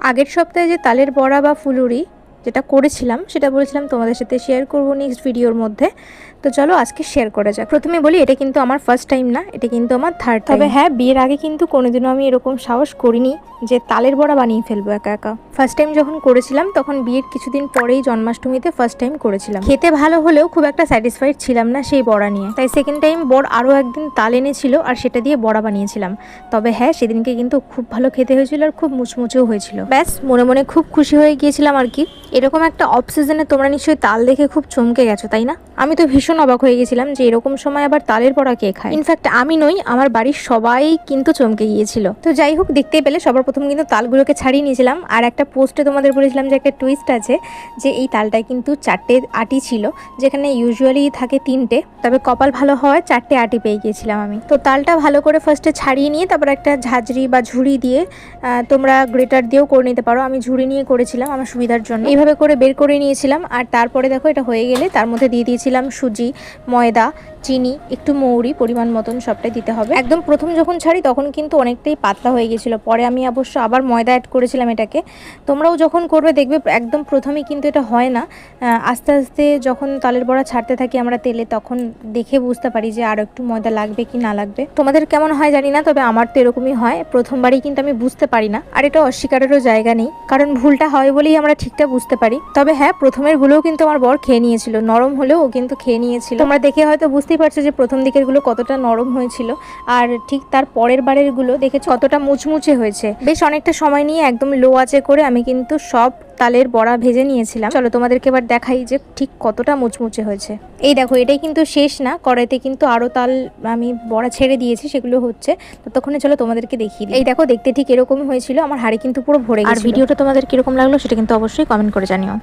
আগের সপ্তাহে যে তালের বড়া বা ফুলুরি যেটা করেছিলাম সেটা বলেছিলাম তোমাদের সাথে শেয়ার করব নেক্সট ভিডিওর মধ্যে। তো চলো আজকে শেয়ার করা যাক। প্রথমে বলি, এটা কিন্তু আমার ফার্স্ট টাইম না, এটা কিন্তু আমার থার্ড টাইম। তবে হ্যাঁ, বিয়ের আগে কিন্তু কোনোদিনও আমি এরকম সাহস করিনি যে তালের বড়া বানিয়ে ফেলবো একা একা। ফার্স্ট টাইম যখন করেছিলাম তখন বিয়ের কিছুদিন পরেই জন্মাষ্টমীতে ফার্স্ট টাইম করেছিলাম। খেতে ভালো হলেও খুব একটা স্যাটিসফাইড ছিলাম না সেই বড়া নিয়ে, তাই সেকেন্ড টাইম বর আরও একদিন তাল এনেছিল আর সেটা দিয়ে বড়া বানিয়েছিলাম। তবে হ্যাঁ, সেদিনকে কিন্তু খুব ভালো খেতে হয়েছিল আর খুব মুচমুচেও হয়েছিল। ব্যাস মনে মনে খুব খুশি হয়ে গিয়েছিলাম আর কি। এরকম একটা অফ সিজনে তোমরা নিশ্চয়ই তাল দেখে খুব চমকে গেছো, তাই না? আমি তো ভীষণ অবাক হয়ে গেছিলাম যে এরকম সময় আবার তালের বড়া কে খায়। ইনফ্যাক্ট আমি নই, আমার বাড়ির সবাই কিন্তু চমকে গিয়েছিল। তো যাই হোক, দেখতেই পেলে সবার প্রথম কিন্তু তালগুলোকে ছাড়িয়ে নিয়েছিলাম। আর একটা পোস্টে তোমাদের বলেছিলাম যে একটা টুইস্ট আছে, যে এই তালটায় কিন্তু 4টে আটি ছিল, যেখানে ইউজুয়ালি থাকে 3টে। তবে কপাল ভালো হওয়ায় 4টে আটি পেয়ে গিয়েছিলাম আমি। তো তালটা ভালো করে ফার্স্টে ছাড়িয়ে নিয়ে তারপর একটা ঝাঁঝরি বা ঝুড়ি দিয়ে, তোমরা গ্রেটার দিয়েও করে নিতে পারো, আমি ঝুড়ি নিয়ে করেছিলাম আমার সুবিধার জন্য। এইভাবে করে বের করে নিয়েছিলাম। আর তারপরে দেখো এটা হয়ে গেলে তার মধ্যে দিয়ে দিয়েছিলাম সুজি, ময়দা, চিনি, একটু মৌরি পরিমাণ মতন, সবটাই দিতে হবে। একদম প্রথম যখন ছাড়ি তখন কিন্তু অনেকটাই পাতলা হয়ে গেছিলো, পরে আমি অবশ্য আবার ময়দা অ্যাড করেছিলাম এটাকে। তোমরাও যখন করবে দেখবে একদম প্রথমেই কিন্তু এটা হয় না, আস্তে আস্তে যখন তালের বড়া ছাড়তে থাকি আমরা তেলে, তখন দেখে বুঝতে পারি যে আরও একটু ময়দা লাগবে কি না লাগবে। তোমাদের কেমন হয় জানি না, তবে আমার তো এরকমই হয়, প্রথমবারই কিন্তু আমি বুঝতে পারি না। আর এটা অস্বীকারেরও জায়গা নেই, কারণ ভুলটা হয় বলেই আমরা ঠিকটা বুঝতে পারি। তবে হ্যাঁ, প্রথমের গুলোও কিন্তু আমার বর খেয়ে নিয়েছিল, নরম হলেও ও কিন্তু খেয়ে নিয়েছিল। তোমরা দেখে হয়তো বুঝতেই পারছো যে প্রথম দিকের গুলো কতটা নরম হয়েছিল, আর ঠিক তার পরের বারের গুলো দেখেছো কতটা মুচমুচে হয়েছে। বেশ অনেকটা সময় নিয়ে একদম লো আঁচে করে আমি কিন্তু সব তালের বড়া ভেজে নিয়েছিলাম। চলো তোমাদেরকে এবার দেখাই যে ঠিক কতটা মুচমুচে হয়েছে। এই দেখো, এটাই কিন্তু শেষ না, কড়াইতে কিন্তু আরো তাল আমি বড়া ছেড়ে দিয়েছি, সেগুলো হচ্ছে। ততক্ষণে চলো তোমাদেরকে দেখিয়ে দিই। এই দেখো, দেখতে ঠিক এরকমই হয়েছিল, আমার হাঁড়ি কিন্তু পুরো ভরে গেছে। আর ভিডিওটা তোমাদের কিরকম লাগলো সেটা কিন্তু অবশ্যই কমেন্ট করে জানিও।